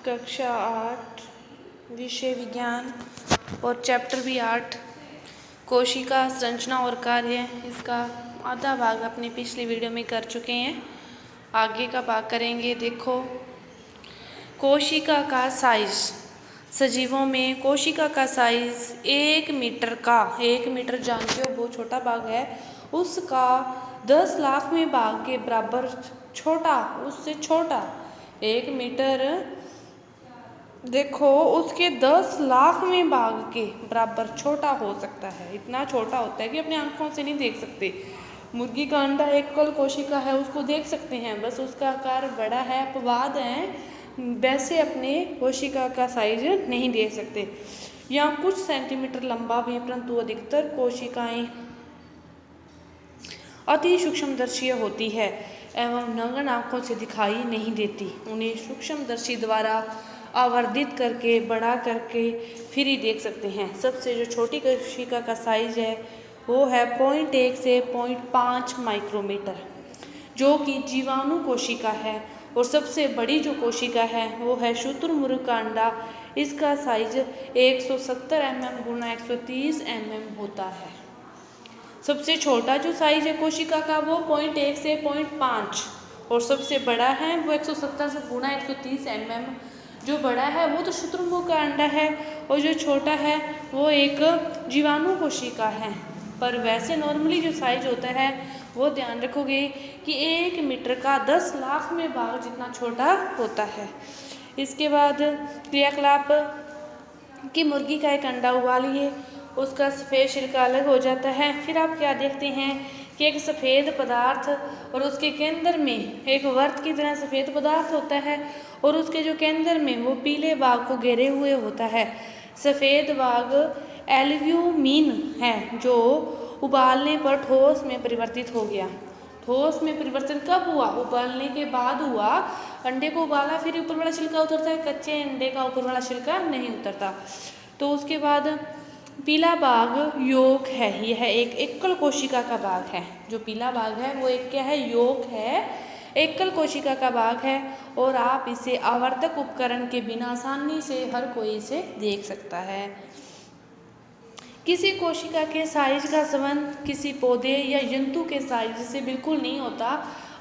कक्षा 8 विषय विज्ञान और चैप्टर भी 8 कोशिका संरचना और कार्य। इसका आधा भाग अपने पिछले वीडियो में कर चुके हैं, आगे का भाग करेंगे। देखो, कोशिका का साइज। सजीवों में कोशिका का साइज 1 मीटर का, 1 मीटर जानते हो बहुत छोटा भाग है, उसका 10 लाखवें भाग के बराबर छोटा, उससे छोटा 1 मीटर, देखो उसके 10 लाखवें भाग के बराबर छोटा हो सकता है। इतना छोटा होता है कि अपने आंखों से नहीं देख सकते। मुर्गी का अंडा एकल कोशिका है, उसको देख सकते हैं, बस उसका आकार बड़ा है, अपवाद है, वैसे अपने कोशिका का साइज नहीं देख सकते। यहाँ कुछ सेंटीमीटर लंबा भी, परंतु अधिकतर कोशिकाएं अति सूक्ष्मदर्शी होती है एवं नग्न आंखों से दिखाई नहीं देती। उन्हें सूक्ष्मदर्शी द्वारा आवर्धित करके, बड़ा करके फिर ही देख सकते हैं। सबसे जो छोटी कोशिका का साइज है वो है 0.1 से 0.5 माइक्रोमीटर, जो कि जीवाणु कोशिका है। और सबसे बड़ी जो कोशिका है वो है शुतुरमुर्ग का अंडा। इसका साइज 170 mm गुणा 130 mm होता है। सबसे छोटा जो साइज है कोशिका का वो 0.1 से 0.5, और सबसे बड़ा है वो 170 से गुणा 130 mm। जो बड़ा है वो तो शुतुरमुर्ग का अंडा है, और जो छोटा है वो एक जीवाणु कोशिका है। पर वैसे नॉर्मली जो साइज होता है वो ध्यान रखोगे कि 1 मीटर का 10 लाखवें भाग जितना छोटा होता है। इसके बाद क्रियाकलाप कि मुर्गी का एक अंडा उबालिए, उसका सफ़ेद छिलका अलग हो जाता है। फिर आप क्या देखते हैं कि एक सफ़ेद पदार्थ और उसके केंद्र में एक वर्त की तरह सफ़ेद पदार्थ होता है, और उसके जो केंद्र में वो पीले भाग को घेरे हुए होता है। सफ़ेद भाग एल्ब्यूमिन है, जो उबालने पर ठोस में परिवर्तित हो गया। ठोस में परिवर्तन कब हुआ? उबालने के बाद हुआ। अंडे को उबाला फिर ऊपर वाला छिलका उतरता है, कच्चे अंडे का ऊपर वाला छिलका नहीं उतरता। तो उसके बाद पीला भाग योक है, यह एक एकल कोशिका का भाग है। जो पीला भाग है वो एक क्या है? योक है, एकल कोशिका का भाग है, और आप इसे आवर्धक उपकरण के बिना आसानी से हर कोई इसे देख सकता है। किसी कोशिका के साइज का संबंध किसी पौधे या जंतु के साइज से बिल्कुल नहीं होता।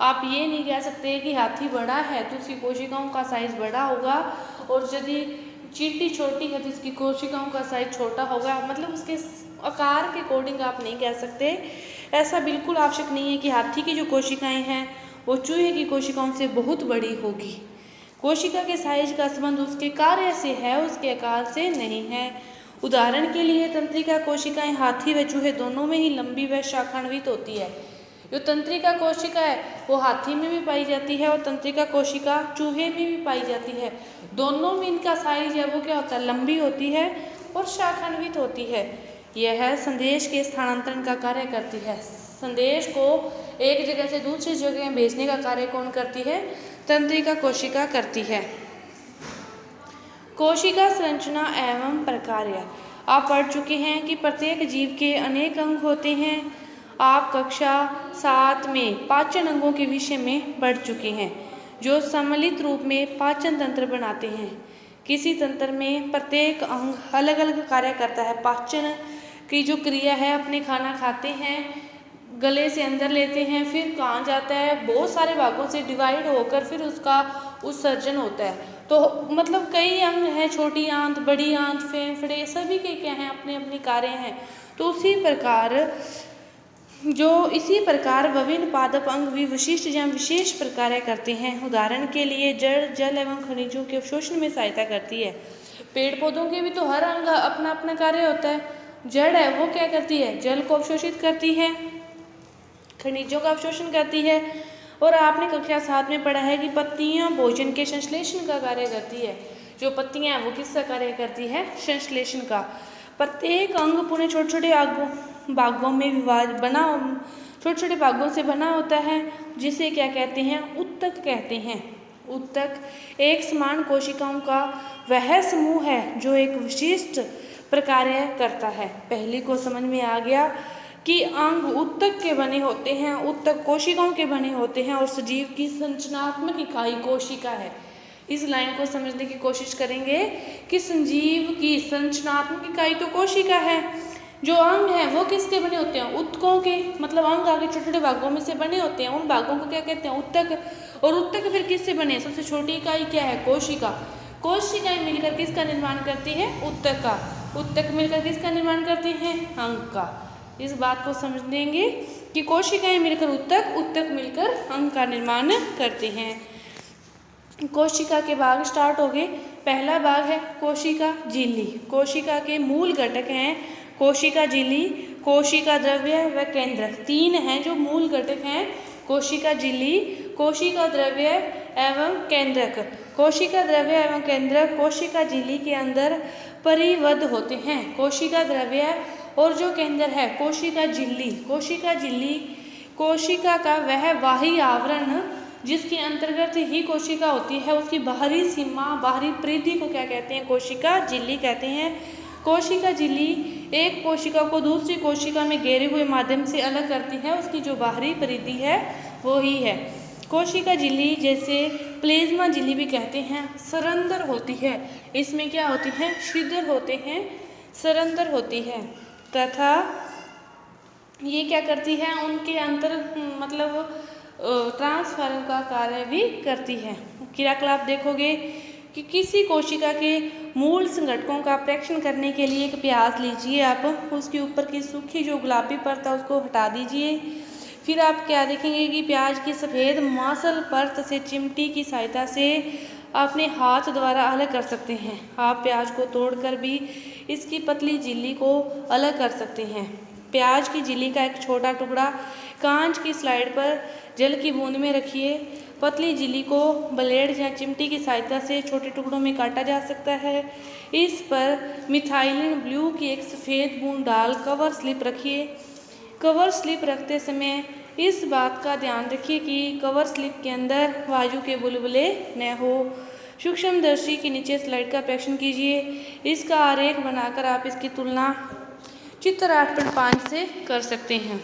आप ये नहीं कह सकते कि हाथी बड़ा है तो उसकी कोशिकाओं का साइज बड़ा होगा, और यदि चींटी छोटी है तो इसकी कोशिकाओं का साइज छोटा होगा। मतलब उसके आकार के अकॉर्डिंग आप नहीं कह सकते। ऐसा बिल्कुल आवश्यक नहीं है कि हाथी की जो कोशिकाएं हैं वो चूहे की कोशिकाओं से बहुत बड़ी होगी। कोशिका के साइज का संबंध उसके कार्य से है, उसके आकार से नहीं है। उदाहरण के लिए तंत्रिका कोशिकाएं हाथी व चूहे दोनों में ही लंबी व शाखान्वित होती है। जो तंत्रिका कोशिका है वो हाथी में भी पाई जाती है, और तंत्रिका कोशिका चूहे में भी पाई जाती है। दोनों में इनका साइज है वो क्या होता है? लंबी होती है और शाखान्वित होती है। यह संदेश के स्थानांतरण का कार्य करती है। संदेश को एक जगह से दूसरी जगह भेजने का कार्य कौन करती है? तंत्रिका कोशिका करती है। कोशिका संरचना एवं प्रकार्य। आप पढ़ चुके हैं कि प्रत्येक जीव के अनेक अंग होते हैं। आप कक्षा 7 में पाचन अंगों के विषय में पढ़ चुके हैं, जो सम्मिलित रूप में पाचन तंत्र बनाते हैं। किसी तंत्र में प्रत्येक अंग अलग अलग कार्य करता है। पाचन की जो क्रिया है, अपने खाना खाते हैं, गले से अंदर लेते हैं, फिर कहाँ जाता है? बहुत सारे भागों से डिवाइड होकर फिर उसका उत्सर्जन होता है। तो मतलब कई अंग हैं, छोटी आंत, बड़ी आंत, फेफड़े, सभी के क्या हैं? अपने अपने कार्य हैं। तो इसी प्रकार विभिन्न पादप अंग भी विशिष्ट या विशेष प्रकार करते हैं। उदाहरण के लिए जड़ जल एवं खनिजों के अवशोषण में सहायता करती है। पेड़ पौधों के भी तो हर अंग अपना अपना कार्य होता है। जड़ है वो क्या करती है? जल को अवशोषित करती है, खनिजों का अवशोषण करती है। और आपने कक्षा 7 में पढ़ा है कि पत्तियां भोजन के संश्लेषण का कार्य करती है। जो पत्तियां हैं वो किसका कार्य करती है? संश्लेषण का। प्रत्येक अंग पुणे छोटे छोटे भागों में छोटे छोटे भागों से बना होता है, जिसे क्या कहते हैं? उत्तक कहते हैं। उत्तक एक समान कोशिकाओं का वह समूह है जो एक विशिष्ट प्रकार्य करता है। पहली को समझ में आ गया कि अंग उत्तक के बने होते हैं, उत्तक कोशिकाओं के बने होते हैं, और सजीव की संरचनात्मक इकाई कोशिका है। इस लाइन को समझने की कोशिश करेंगे कि संजीव की संरचनात्मक इकाई तो कोशिका है, जो अंग है वो किसके बने होते हैं, ऊतकों के, मतलब अंग आगे छोटे छोटे भागों में से बने होते हैं, उन भागों को क्या कहते हैं, ऊतक। और ऊतक फिर किससे बने, सबसे छोटी इकाई क्या है, कोशिका। कोशिकाएं मिलकर किसका निर्माण करती है, ऊतक का। ऊतक मिलकर किसका निर्माण करते हैं, अंग का। इस बात को समझ लेंगे कि कोशिकाएं मिलकर ऊतक, ऊतक मिलकर अंग का निर्माण करते हैं। कोशिका के भाग स्टार्ट हो गए। पहला भाग है कोशिका झिल्ली। कोशिका के मूल घटक हैं कोशिका झिल्ली, कोशिका द्रव्य व केंद्रक। तीन हैं जो मूल घटक हैं कोशिका झिल्ली, कोशिका द्रव्य एवं केंद्रक। कोशिका द्रव्य एवं केंद्रक कोशिका झिल्ली के अंदर परिबद्ध होते हैं। कोशिका द्रव्य और जो केंद्र है कोशिका झिल्ली, कोशिका झिल्ली कोशिका का वह बाह्य आवरण जिसके अंतर्गत ही कोशिका होती है, उसकी बाहरी सीमा, बाहरी परिधि को क्या कहते हैं, कोशिका झिल्ली कहते हैं। कोशिका झिल्ली एक कोशिका को दूसरी कोशिका में घेरे हुए माध्यम से अलग करती है, उसकी जो बाहरी परिधि है वो ही है कोशिका झिल्ली। जैसे प्लेज्मा झिल्ली भी कहते हैं, सरंध्र होती है। इसमें क्या होती है, छिद्र होते हैं, सरंध्र होती है, तथा ये क्या करती है, उनके अंतर मतलब ट्रांसफर का कार्य भी करती है। क्रियाकलाप देखोगे कि किसी कोशिका के मूल संघटकों का परीक्षण करने के लिए एक प्याज लीजिए आप, उसके ऊपर की सूखी जो गुलाबी परत है उसको हटा दीजिए। फिर आप क्या देखेंगे कि प्याज की सफ़ेद मांसल परत से चिमटी की सहायता से अपने हाथ द्वारा अलग कर सकते हैं। आप प्याज को तोड़कर भी इसकी पतली झिल्ली को अलग कर सकते हैं। प्याज की झिल्ली का एक छोटा टुकड़ा कांच की स्लाइड पर जल की बूंद में रखिए। पतली झिल्ली को ब्लेड या चिमटी की सहायता से छोटे टुकड़ों में काटा जा सकता है। इस पर मिथाइलिन ब्लू की एक सफ़ेद बूंद डाल कवर स्लिप रखिए। कवर स्लिप रखते समय इस बात का ध्यान रखिए कि कवर स्लिप के अंदर वायु के बुलबुले न हो। सूक्ष्मदर्शी के नीचे स्लाइड का परीक्षण कीजिए। इसका आरेख बनाकर आप इसकी तुलना चित्र 8.5 से कर सकते हैं।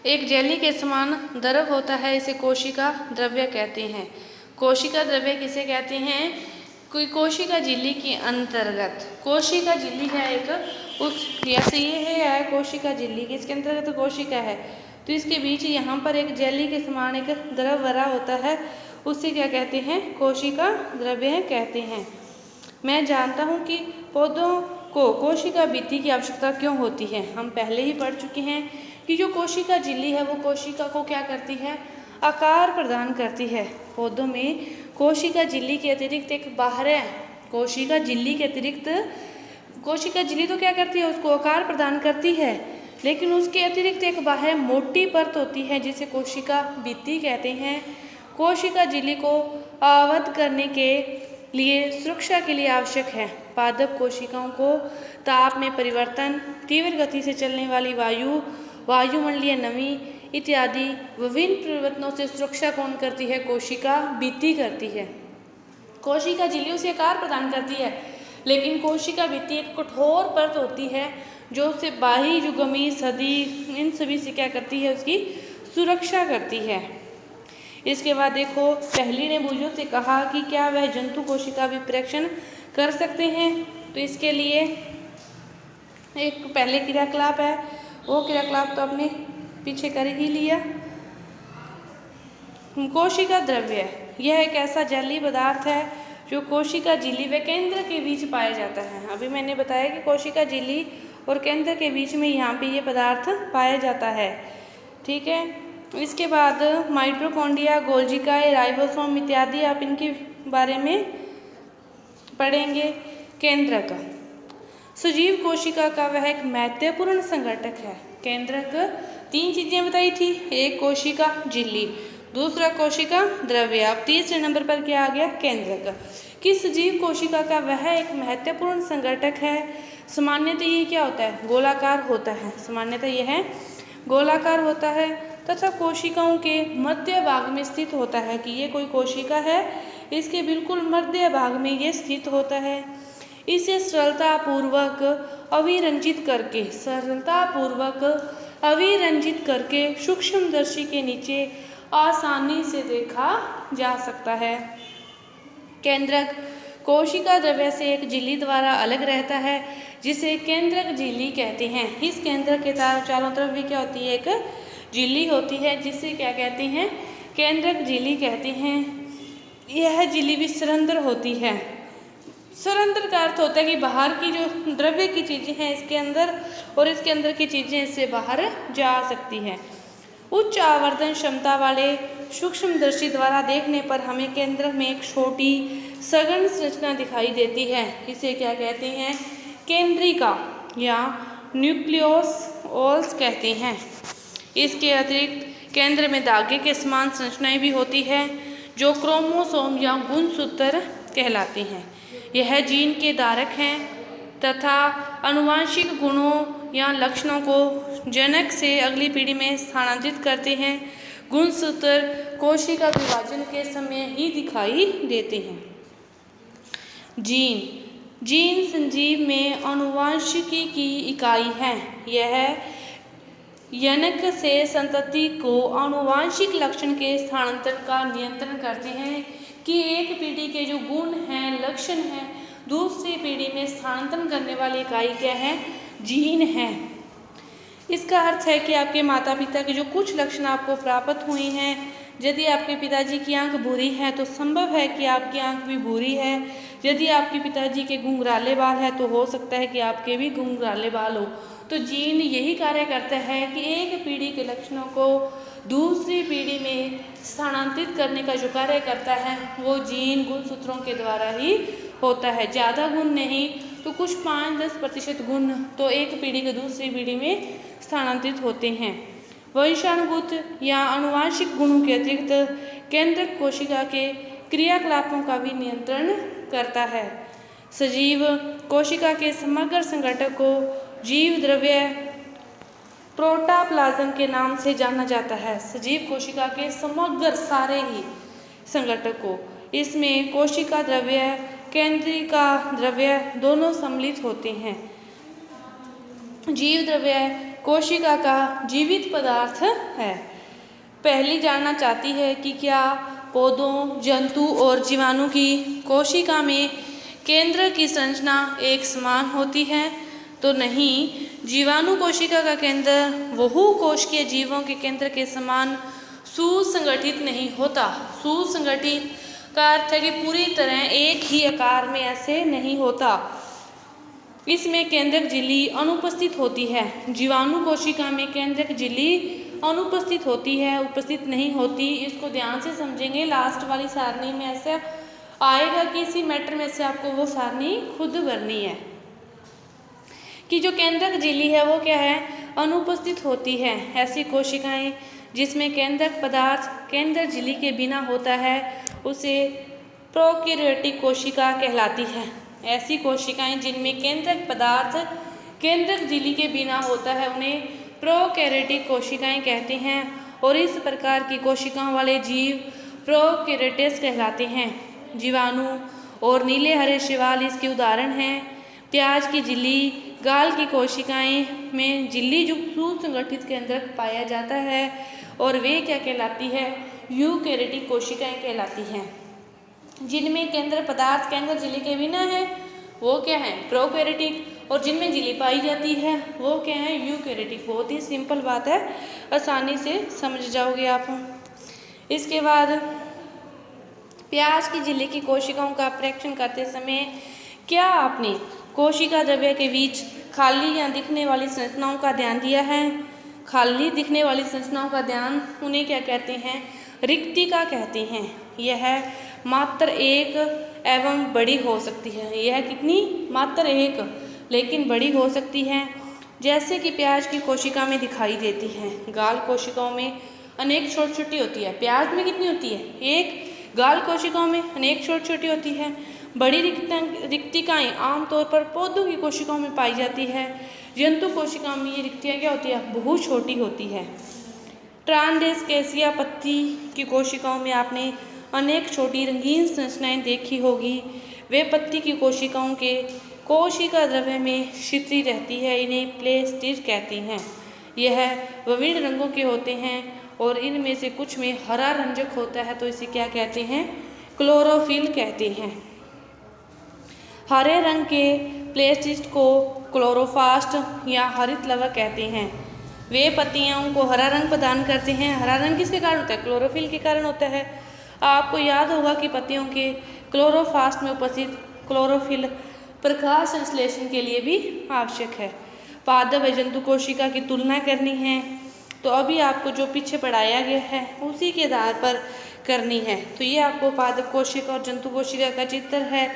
एक जेली के समान द्रव होता है, इसे कोशिका द्रव्य कहते हैं। कोशिका द्रव्य किसे कहते हैं, कोई कोशिका झिल्ली के अंतर्गत, कोशिका झिल्ली है एक, उस जैसे ये है कोशिका झिल्ली की, इसके अंतर्गत कोशिका है, तो इसके बीच यहाँ पर एक जेली के समान एक द्रव भरा होता है, उसे क्या कहते हैं, कोशिका द्रव्य कहते हैं। मैं जानता हूँ कि पौधों को कोशिका भित्ति की आवश्यकता क्यों होती है। हम पहले ही पढ़ चुके हैं कि जो कोशिका झिल्ली है वो कोशिका को क्या करती है, आकार प्रदान करती है। पौधों में कोशिका झिल्ली के अतिरिक्त एक बाह्य, कोशिका झिल्ली के अतिरिक्त, कोशिका झिल्ली तो क्या करती है, उसको आकार प्रदान करती है, लेकिन उसके अतिरिक्त एक बाह्य मोटी परत होती है जिसे कोशिका भित्ति कहते हैं। कोशिका झिल्ली को आवद्ध करने के लिए सुरक्षा के लिए आवश्यक है। पादप कोशिकाओं को ताप में परिवर्तन, तीव्र गति से चलने वाली वायु, वायुमंडलीय नमी इत्यादि विभिन्न परिवर्तनों से सुरक्षा कौन करती है, कोशिका भित्ति करती है। कोशिका झिल्ली उसे आकार प्रदान करती है, लेकिन कोशिका भित्ति एक कठोर परत होती है जो उससे बाह्य जो गमीर, सदी, इन सभी से क्या करती है, उसकी सुरक्षा करती है। इसके बाद देखो, टहली ने भुजों से कहा कि क्या वह जंतु कोशिका विपरीक्षण कर सकते हैं। तो इसके लिए एक पहले क्रियाकलाप है, वो क्रियाकलाप तो आपने पीछे कर ही लिया। कोशिका द्रव्य, यह एक ऐसा जलीय पदार्थ है जो कोशिका झिल्ली व केंद्र के बीच पाया जाता है। अभी मैंने बताया कि कोशिका झिल्ली और केंद्र के बीच में यहाँ पे ये पदार्थ पाया जाता है, ठीक है। इसके बाद माइटोकॉन्ड्रिया, गोल्जिकाए, राइबोसोम इत्यादि आप इनके बारे में पढ़ेंगे। केंद्रक, सजीव कोशिका का वह एक महत्वपूर्ण संघटक है। केंद्रक तीन चीजें बताई थी, एक कोशिका झिल्ली, दूसरा कोशिका द्रव्य, अब तीसरे नंबर पर क्या आ गया, केंद्रक। कि सजीव कोशिका का वह एक महत्वपूर्ण संघटक है। सामान्यतः ये क्या होता है, गोलाकार होता है, सामान्यतः यह है गोलाकार होता है तथा कोशिकाओं के मध्य भाग में स्थित होता है। कि ये कोई कोशिका है, इसके बिल्कुल मध्य भाग में ये स्थित होता है। इसे सरलतापूर्वक अविरंजित करके सूक्ष्मदर्शी के नीचे आसानी से देखा जा सकता है। केंद्रक कोशिका द्रव्य से एक झिल्ली द्वारा अलग रहता है जिसे केंद्रक झिल्ली कहते हैं। इस केंद्रक के चारों तरफ भी क्या होती है, एक झिल्ली होती है जिसे क्या कहते हैं, केंद्रक झिल्ली कहते हैं। यह झिल्ली भी सरंध्र होती है। सरंध्र का अर्थ होता है कि बाहर की जो द्रव्य की चीज़ें हैं इसके अंदर और इसके अंदर की चीज़ें इससे बाहर जा सकती हैं। उच्च आवर्धन क्षमता वाले सूक्ष्मदर्शी द्वारा देखने पर हमें केंद्रक में एक छोटी सघन संरचना दिखाई देती है। इसे क्या कहते हैं, केंद्रिका या न्यूक्लियोस कहते हैं। इसके अतिरिक्त केंद्र में धागे के समान संरचनाएं भी होती है जो क्रोमोसोम या गुणसूत्र कहलाते हैं। यह जीन के धारक हैं तथा अनुवांशिक गुणों या लक्षणों को जनक से अगली पीढ़ी में स्थानांतरित करते हैं। गुणसूत्र कोशिका विभाजन के समय ही दिखाई देते हैं। जीन संजीव में अनुवांशिकी की इकाई है। यह जनक से संतति को अनुवांशिक लक्षण के स्थानांतरण का नियंत्रण करते हैं कि एक पीढ़ी के जो गुण हैं, लक्षण हैं, दूसरी पीढ़ी में स्थानांतरण करने वाली इकाई क्या है, जीन है। इसका अर्थ है कि आपके माता पिता के जो कुछ लक्षण आपको प्राप्त हुए हैं, यदि आपके पिताजी की आंख भूरी है तो संभव है कि आपकी आंख भी भूरी है। यदि आपके पिताजी के घुंघराले बाल है तो हो सकता है कि आपके भी घुंघराले बाल हो। तो जीन यही कार्य करता है कि एक पीढ़ी के लक्षणों को दूसरी पीढ़ी में स्थानांतरित करने का जो कार्य करता है वो जीन गुणसूत्रों के द्वारा ही होता है। ज़्यादा गुण नहीं तो कुछ 5-10% गुण तो एक पीढ़ी के दूसरी पीढ़ी में स्थानांतरित होते हैं। वंशानुगत या अनुवांशिक गुणों के अतिरिक्त केंद्रक कोशिका के क्रियाकलापों का भी नियंत्रण करता है। सजीव कोशिका के समग्र संगठन को जीव द्रव्य प्रोटोप्लाज्म के नाम से जाना जाता है। सजीव कोशिका के समग्र सारे ही संगठन को, इसमें कोशिका द्रव्य, केंद्रिका द्रव्य दोनों सम्मिलित होते हैं। जीव द्रव्य कोशिका का जीवित पदार्थ है। पहली जानना चाहती है कि क्या पौधों, जंतु और जीवाणु की कोशिका में केंद्र की संरचना एक समान होती है? तो नहीं। जीवाणु कोशिका का केंद्र बहु कोशिकीय जीवों के केंद्र के समान सुसंगठित नहीं होता। सुसंगठित का अर्थ है कि पूरी तरह एक ही आकार में ऐसे नहीं होता। इसमें केंद्रक झिल्ली अनुपस्थित होती है। जीवाणु कोशिका में केंद्रक झिल्ली अनुपस्थित होती है, उपस्थित नहीं होती। इसको ध्यान से समझेंगे, लास्ट वाली सारणी में ऐसा आएगा कि इसी मैटर में से आपको वो सारणी खुद भरनी है कि जो केंद्रक झिल्ली है वो क्या है, अनुपस्थित होती है। ऐसी कोशिकाएं जिसमें केंद्रक पदार्थ केंद्रक झिल्ली के बिना होता है उसे प्रोकैरियोटिक कोशिका कहलाती है। ऐसी कोशिकाएं जिनमें केंद्रक पदार्थ केंद्रक झिल्ली के बिना होता है उन्हें प्रोकैरियोटिक कोशिकाएं कहते हैं और इस प्रकार की कोशिकाओं वाले जीव प्रोकैरियोट्स कहलाते हैं। जीवाणु और नीले हरे शैवाल इसके उदाहरण हैं। प्याज की झिल्ली, गाल की कोशिकाएं में झिल्ली युक्त सुसंगठित केंद्रक पाया जाता है और वे क्या कहलाती है, यूकैरियोटिक कोशिकाएं कहलाती हैं। जिनमें केंद्र पदार्थ केंद्र झिल्ली के बिना है वो क्या है, प्रोकैरियोटिक, और जिनमें झिल्ली पाई जाती है वो क्या है, यूकैरियोटिक। बहुत ही सिंपल बात है, आसानी से समझ जाओगे आप। इसके बाद प्याज की झिल्ली की कोशिकाओं का परीक्षण करते समय क्या आपने कोशिका द्रव्य के बीच खाली या दिखने वाली संरचनाओं का ध्यान दिया है? खाली दिखने वाली संरचनाओं का ध्यान, उन्हें क्या कहते हैं, रिक्तिका कहते हैं। यह मात्र एक एवं बड़ी हो सकती है। यह कितनी, मात्र एक, लेकिन बड़ी हो सकती है, जैसे कि प्याज की कोशिका में दिखाई देती है। गाल कोशिकाओं में अनेक छोटी छोटी होती है। प्याज में कितनी होती है, एक। गाल कोशिकाओं में अनेक छोटी छोटी होती है। बड़ी रिक्तिकाएँ आमतौर पर पौधों की कोशिकाओं में पाई जाती है। जंतु कोशिकाओं में ये रिक्तियाँ क्या होती है, बहुत छोटी होती है। ट्रांसडेस्केसिया पत्ती की कोशिकाओं में आपने अनेक छोटी रंगीन संरचनाएं देखी होगी। वे पत्ती की कोशिकाओं के कोशिका द्रव्य में छित्री रहती है। इन्हें प्लेस्टिड कहते हैं। यह विभिन्न रंगों के होते हैं और इनमें से कुछ में हरा रंजक होता है तो इसे क्या कहते हैं, क्लोरोफिल कहते हैं। हरे रंग के प्लेसिस्ट को क्लोरोप्लास्ट या हरित लवक कहते हैं। वे पत्तियों को हरा रंग प्रदान करते हैं। हरा रंग किसके कारण होता है? क्लोरोफिल के कारण होता है। आपको याद होगा कि पत्तियों के क्लोरोप्लास्ट में उपस्थित क्लोरोफिल प्रकाश संश्लेषण के लिए भी आवश्यक है। पादप व जंतु कोशिका की तुलना करनी है, तो अभी आपको जो पीछे पढ़ाया गया है उसी के आधार पर करनी है। तो ये आपको पादप कोशिका और जंतु कोशिका का चित्र है।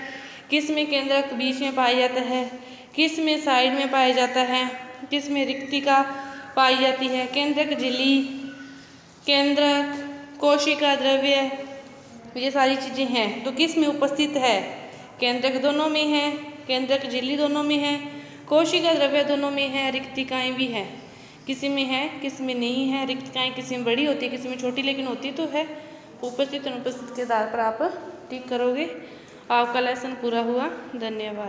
किस में केंद्रक बीच में पाया जाता है, किस में साइड में पाया जाता है, किस में रिक्तिका पाई जाती है, केंद्रक झिल्ली, केंद्रक कोशिका द्रव्य, ये सारी चीज़ें हैं। तो किस में उपस्थित है? केंद्रक दोनों में है, केंद्रक झिल्ली दोनों में है, कोशिका द्रव्य दोनों में है, रिक्तिकाएँ भी हैं। किसी में है, किसी में नहीं है। रिक्तिकाएँ किसी में बड़ी होती है, किसी में छोटी, लेकिन होती तो है। उपस्थित अनुपस्थित के आधार पर आप टिक करोगे। आपका लेसन पूरा हुआ। धन्यवाद।